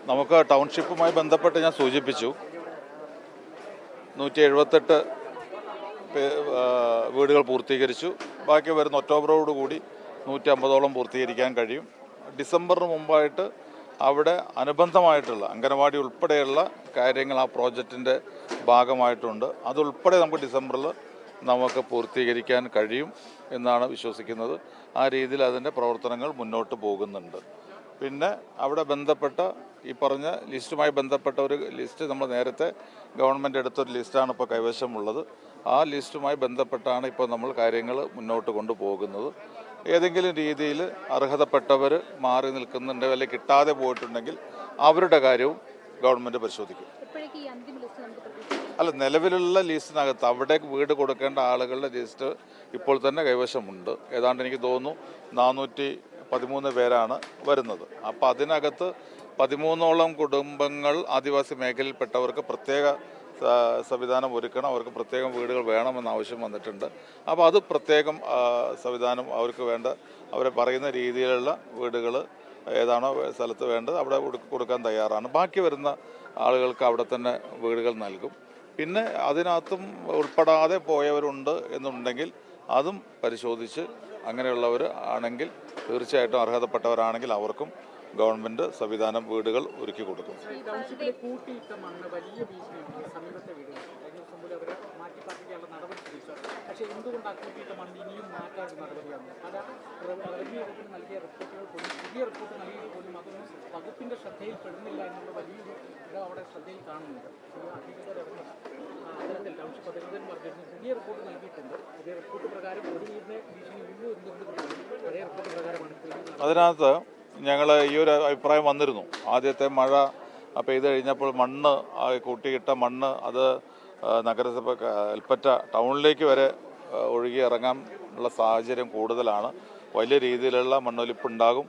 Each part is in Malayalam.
നമുക്ക് ടൗൺഷിപ്പുമായി ബന്ധപ്പെട്ട് ഞാൻ സൂചിപ്പിച്ചു 178 വീടുകൾ പൂർത്തീകരിച്ചു. ബാക്കി വരുന്ന ഒക്ടോബറോടുകൂടി 150ഓളം പൂർത്തീകരിക്കാൻ കഴിയും. ഡിസംബറിന് മുമ്പായിട്ട് അവിടെ അനുബന്ധമായിട്ടുള്ള അംഗനവാടി ഉൾപ്പെടെയുള്ള കാര്യങ്ങൾ ആ പ്രോജക്റ്റിൻ്റെ ഭാഗമായിട്ടുണ്ട്. അതുൾപ്പെടെ നമുക്ക് ഡിസംബറിൽ നമുക്ക് പൂർത്തീകരിക്കാൻ കഴിയും എന്നാണ് വിശ്വസിക്കുന്നത്. ആ രീതിയിൽ അതിൻ്റെ പ്രവർത്തനങ്ങൾ മുന്നോട്ട് പോകുന്നുണ്ട്. പിന്നെ അവിടെ ബന്ധപ്പെട്ട ഈ പറഞ്ഞ ലിസ്റ്റുമായി ബന്ധപ്പെട്ട ഒരു ലിസ്റ്റ് നമ്മൾ നേരത്തെ ഗവൺമെൻറ് എടുത്തൊരു ലിസ്റ്റാണ് ഇപ്പോൾ കൈവശമുള്ളത്. ആ ലിസ്റ്റുമായി ബന്ധപ്പെട്ടാണ് ഇപ്പോൾ നമ്മൾ കാര്യങ്ങൾ മുന്നോട്ട് കൊണ്ടുപോകുന്നത്. ഏതെങ്കിലും രീതിയിൽ അർഹതപ്പെട്ടവർ മാറി നിൽക്കുന്നുണ്ട് അല്ലെങ്കിൽ കിട്ടാതെ പോയിട്ടുണ്ടെങ്കിൽ അവരുടെ കാര്യവും ഗവൺമെൻറ് പരിശോധിക്കും. അല്ല, നിലവിലുള്ള ലിസ്റ്റിനകത്ത് അവിടെ വീട് കൊടുക്കേണ്ട ആളുകളുടെ ലിസ്റ്റ് ഇപ്പോൾ തന്നെ കൈവശമുണ്ട്. ഏതാണ്ട് എനിക്ക് തോന്നുന്നു 413 പേരാണ് വരുന്നത്. അപ്പോൾ അതിനകത്ത് 13ഓളം കുടുംബങ്ങൾ ആദിവാസി മേഖലയിൽപ്പെട്ടവർക്ക് പ്രത്യേക സംവിധാനം ഒരുക്കണം, അവർക്ക് പ്രത്യേകം വീടുകൾ വേണമെന്ന ആവശ്യം വന്നിട്ടുണ്ട്. അപ്പോൾ അത് പ്രത്യേകം സംവിധാനം അവർക്ക് വേണ്ട അവരെ പറയുന്ന രീതിയിലുള്ള വീടുകൾ ഏതാണോ സ്ഥലത്ത് വേണ്ടത് അവിടെ കൊടുക്കാൻ തയ്യാറാണ്. ബാക്കി വരുന്ന ആളുകൾക്ക് അവിടെ തന്നെ വീടുകൾ നൽകും. പിന്നെ അതിനകത്തും ഉൾപ്പെടാതെ പോയവരുണ്ട് എന്നുണ്ടെങ്കിൽ അതും പരിശോധിച്ച് അങ്ങനെയുള്ളവർ ആണെങ്കിൽ തീർച്ചയായിട്ടും അർഹതപ്പെട്ടവരാണെങ്കിൽ അവർക്കും ഗവൺമെൻറ് സംവിധാനം വീടുകൾ ഒരുക്കി കൊടുക്കും. അതിനകത്ത് ഞങ്ങൾ ഈ ഒരു അഭിപ്രായം വന്നിരുന്നു. ആദ്യത്തെ മഴ പെയ്ത് കഴിഞ്ഞപ്പോൾ മണ്ണ് കൂട്ടിയിട്ട മണ്ണ് അത് നഗരസഭ കൽപ്പറ്റ ടൗണിലേക്ക് വരെ ഒഴുകി ഇറങ്ങാനുള്ള സാഹചര്യം കൂടുതലാണ്. വലിയ രീതിയിലുള്ള മണ്ണൊലിപ്പുണ്ടാകും,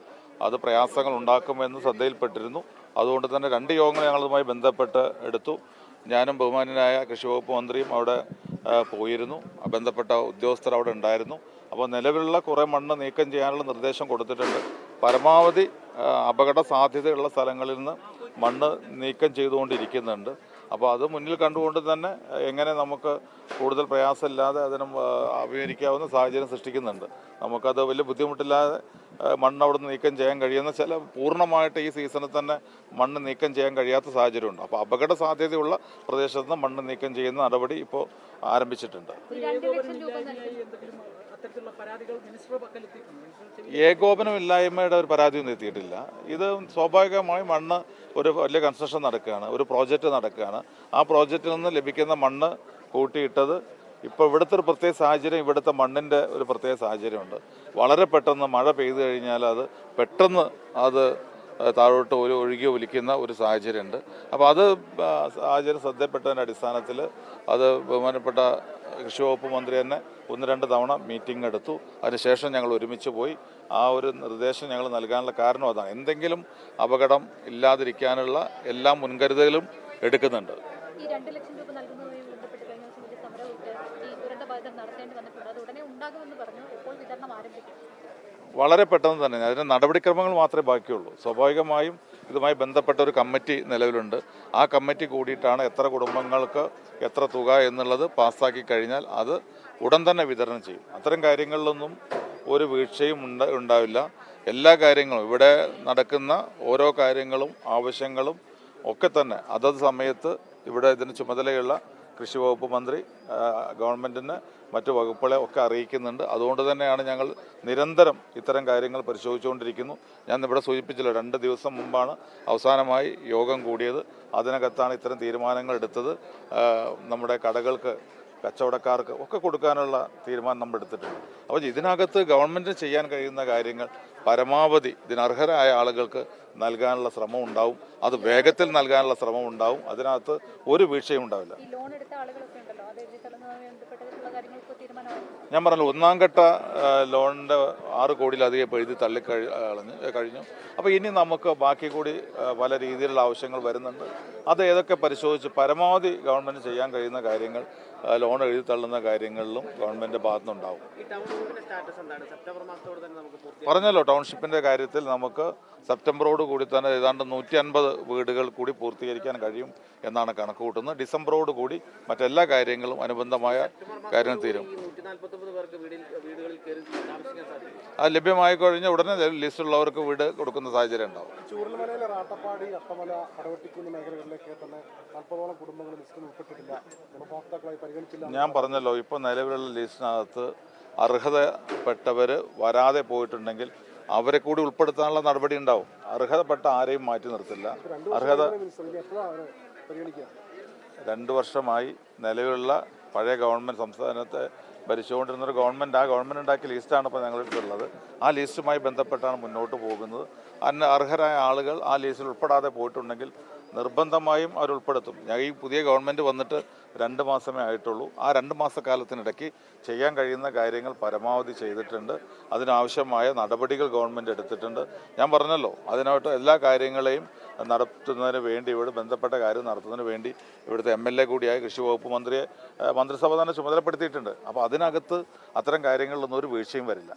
അത് പ്രയാസങ്ങൾ ഉണ്ടാക്കുമെന്ന് ശ്രദ്ധയിൽപ്പെട്ടിരുന്നു. അതുകൊണ്ട് തന്നെ 2 യോഗങ്ങൾ ഞങ്ങളുമായി ബന്ധപ്പെട്ട് എടുത്തു. ഞാനും ബഹുമാന്യനായ കൃഷി വകുപ്പ് മന്ത്രിയും അവിടെ പോയിരുന്നു. ബന്ധപ്പെട്ട ഉദ്യോഗസ്ഥർ അവിടെ ഉണ്ടായിരുന്നു. അപ്പോൾ നിലവിലുള്ള കുറേ മണ്ണ് നീക്കം ചെയ്യാനുള്ള നിർദ്ദേശം കൊടുത്തിട്ടുണ്ട്. പരമാവധി അപകട സാധ്യതയുള്ള സ്ഥലങ്ങളിൽ നിന്ന് മണ്ണ് നീക്കം ചെയ്തുകൊണ്ടിരിക്കുന്നുണ്ട്. അപ്പോൾ അത് മുന്നിൽ കണ്ടുകൊണ്ട് തന്നെ എങ്ങനെ നമുക്ക് കൂടുതൽ പ്രയാസമില്ലാതെ അതിനും അഭിമുഖീകരിക്കാവുന്ന സാഹചര്യം സൃഷ്ടിക്കുന്നുണ്ട്. നമുക്കത് വലിയ ബുദ്ധിമുട്ടില്ലാതെ മണ്ണ് അവിടെ നിന്ന് നീക്കം ചെയ്യാൻ കഴിയുന്ന പൂർണ്ണമായിട്ട് ഈ സീസണിൽ തന്നെ മണ്ണ് നീക്കം ചെയ്യാൻ കഴിയാത്ത സാഹചര്യമുണ്ട്. അപ്പോൾ അപകട സാധ്യതയുള്ള പ്രദേശത്ത് നിന്ന് മണ്ണ് നീക്കം ചെയ്യുന്ന നടപടി ഇപ്പോൾ ആരംഭിച്ചിട്ടുണ്ട്. ഏകോപനമില്ലായ്മയുടെ ഒരു പരാതിയൊന്നും എത്തിയിട്ടില്ല. ഇത് സ്വാഭാവികമായും മണ്ണ് ഒരു വലിയ കൺസ്ട്രക്ഷൻ നടക്കുകയാണ്, ഒരു പ്രോജക്റ്റ് നടക്കുകയാണ്. ആ പ്രോജക്റ്റിൽ നിന്ന് ലഭിക്കുന്ന മണ്ണ് കൂട്ടിയിട്ടത് ഇപ്പോൾ ഇവിടുത്തെ ഒരു പ്രത്യേക സാഹചര്യം, ഇവിടുത്തെ മണ്ണിൻ്റെ ഒരു പ്രത്യേക സാഹചര്യമുണ്ട്. വളരെ പെട്ടെന്ന് മഴ പെയ്തു കഴിഞ്ഞാൽ അത് പെട്ടെന്ന് അത് താഴോട്ട് ഒഴുകി ഒലിക്കുന്ന ഒരു സാഹചര്യമുണ്ട്. അപ്പോൾ അത് സാഹചര്യം ശ്രദ്ധപ്പെട്ടതിൻ്റെ അടിസ്ഥാനത്തിൽ അത് ബഹുമാനപ്പെട്ട കൃഷി വകുപ്പ് മന്ത്രി തന്നെ 1-2 തവണ മീറ്റിംഗ് എടുത്തു. അതിനുശേഷം ഞങ്ങൾ ഒരുമിച്ച് പോയി. ആ ഒരു നിർദ്ദേശം ഞങ്ങൾ നൽകാനുള്ള കാരണം അതാണ്. എന്തെങ്കിലും അപകടം ഇല്ലാതിരിക്കാനുള്ള എല്ലാ മുൻകരുതലും എടുക്കുന്നുണ്ട്. വളരെ പെട്ടെന്ന് തന്നെ അതിന് നടപടിക്രമങ്ങൾ മാത്രമേ ബാക്കിയുള്ളൂ. സ്വാഭാവികമായും ഇതുമായി ബന്ധപ്പെട്ട ഒരു കമ്മിറ്റി നിലവിലുണ്ട്. ആ കമ്മിറ്റി കൂടിയിട്ടാണ് എത്ര കുടുംബങ്ങൾക്ക് എത്ര തുക എന്നുള്ളത് പാസ്സാക്കി കഴിഞ്ഞാൽ അത് ഉടൻ തന്നെ വിതരണം ചെയ്യും. അത്തരം കാര്യങ്ങളിലൊന്നും ഒരു വീഴ്ചയും ഉണ്ടാവില്ല. എല്ലാ കാര്യങ്ങളും ഇവിടെ നടക്കുന്ന ഓരോ കാര്യങ്ങളും ആവശ്യങ്ങളും ഒക്കെ തന്നെ അതത് സമയത്ത് ഇവിടെ ഇതിന് ചുമതലയുള്ള കൃഷി വകുപ്പ് മന്ത്രി ഗവൺമെൻറ്റിന് മറ്റു വകുപ്പുകളെ ഒക്കെ അറിയിക്കുന്നുണ്ട്. അതുകൊണ്ട് തന്നെയാണ് ഞങ്ങൾ നിരന്തരം ഇത്തരം കാര്യങ്ങൾ പരിശോധിച്ചുകൊണ്ടിരിക്കുന്നു. ഞാൻ ഇവിടെ സൂചിപ്പിച്ചല്ലോ, 2 ദിവസം മുമ്പാണ് അവസാനമായി യോഗം കൂടിയത്. അതിനകത്താണ് ഇത്തരം തീരുമാനങ്ങൾ എടുത്തത്. നമ്മുടെ കടകൾക്ക്, കച്ചവടക്കാർക്ക് ഒക്കെ കൊടുക്കാനുള്ള തീരുമാനം നമ്മൾ എടുത്തിട്ടുണ്ട്. അപ്പോൾ ഇതിനകത്ത് ഗവൺമെൻറ്റിന് ചെയ്യാൻ കഴിയുന്ന കാര്യങ്ങൾ പരമാവധി ഇതിനർഹരായ ആളുകൾക്ക് നൽകാനുള്ള ശ്രമം ഉണ്ടാവും. അത് വേഗത്തിൽ നൽകാനുള്ള ശ്രമം ഉണ്ടാവും. അതിനകത്ത് ഒരു വീഴ്ചയും ഉണ്ടാവില്ല. ഞാൻ പറഞ്ഞു ഒന്നാം ഘട്ട ലോണിൻ്റെ 6 കോടിയിലധികം ഇപ്പോൾ എഴുതി കഴിഞ്ഞു. അപ്പോൾ ഇനി നമുക്ക് ബാക്കി കൂടി പല രീതിയിലുള്ള ആവശ്യങ്ങൾ വരുന്നുണ്ട്. അത് ഏതൊക്കെ പരിശോധിച്ച് പരമാവധി ഗവൺമെൻറ് ചെയ്യാൻ കഴിയുന്ന കാര്യങ്ങൾ ലോൺ എഴുതി തള്ളുന്ന കാര്യങ്ങളിലും ഗവൺമെൻറ് ഭാഗത്തുനിന്നുണ്ടാവും. പറഞ്ഞല്ലോ, ടൗൺഷിപ്പിൻ്റെ കാര്യത്തിൽ നമുക്ക് സെപ്റ്റംബറോട് കൂടി തന്നെ ഏതാണ്ട് 150 വീടുകൾ കൂടി പൂർത്തീകരിക്കാൻ കഴിയും എന്നാണ് കണക്ക് കൂട്ടുന്നത്. ഡിസംബറോട് കൂടി മറ്റെല്ലാ കാര്യങ്ങളും അനുബന്ധമായ കാര്യങ്ങൾ തീരും. അത് ലഭ്യമായി കഴിഞ്ഞാൽ ഉടനെ ലിസ്റ്റുള്ളവർക്ക് വീട് കൊടുക്കുന്ന സാഹചര്യം ഉണ്ടാവും. ചൂരൽമലയിലെ റാട്ടപ്പാടി, അട്ടമല, അടവെട്ടിക്കുന്ന മേഖലകളിലേക്ക് തന്നെ 40ഓളം കുടുംബങ്ങൾ ലിസ്റ്റിൽ ഉൾപ്പെട്ടിട്ടില്ല, ഗുണഭോക്താക്കളായി പരിഗണിച്ചില്ല. ഞാൻ പറഞ്ഞല്ലോ, ഇപ്പോൾ നിലവിലുള്ള ലിസ്റ്റിനകത്ത് അർഹതപ്പെട്ടവർ വരാതെ പോയിട്ടുണ്ടെങ്കിൽ അവരെ കൂടി ഉൾപ്പെടുത്താനുള്ള നടപടി ഉണ്ടാവും. അർഹതപ്പെട്ട ആരെയും മാറ്റി നിർത്തില്ല. 2 വർഷമായി നിലവിലുള്ള പഴയ ഗവൺമെൻറ് സംസ്ഥാനത്തെ ഭരിച്ചുകൊണ്ടിരുന്നൊരു ഗവൺമെൻറ്, ആ ഗവൺമെൻറ് ഉണ്ടാക്കിയ ലിസ്റ്റാണ് ഇപ്പോൾ ഞങ്ങളെടുത്തുള്ളത്. ആ ലിസ്റ്റുമായി ബന്ധപ്പെട്ടാണ് മുന്നോട്ട് പോകുന്നത്. അർഹരായ ആളുകൾ ആ ലിസ്റ്റിൽ ഉൾപ്പെടാതെ പോയിട്ടുണ്ടെങ്കിൽ നിർബന്ധമായും അവർ ഉൾപ്പെടുത്തും. ഈ പുതിയ ഗവൺമെൻറ് വന്നിട്ട് 2 മാസമേ ആയിട്ടുള്ളൂ. ആ 2 മാസക്കാലത്തിനിടയ്ക്ക് ചെയ്യാൻ കഴിയുന്ന കാര്യങ്ങൾ പരമാവധി ചെയ്തിട്ടുണ്ട്. അതിനാവശ്യമായ നടപടികൾ ഗവൺമെൻറ് എടുത്തിട്ടുണ്ട്. ഞാൻ പറഞ്ഞല്ലോ, അതിനായിട്ട് എല്ലാ കാര്യങ്ങളെയും നടത്തുന്നതിന് വേണ്ടി, ഇവിടെ ബന്ധപ്പെട്ട കാര്യം നടത്തുന്നതിന് വേണ്ടി ഇവിടുത്തെ MLA കൂടിയായ കൃഷി വകുപ്പ് മന്ത്രിയെ മന്ത്രിസഭ തന്നെ ചുമതലപ്പെടുത്തിയിട്ടുണ്ട്. അപ്പോൾ അതിനകത്ത് അത്തരം കാര്യങ്ങളിലൊന്നും ഒരു വീഴ്ചയും വരില്ല.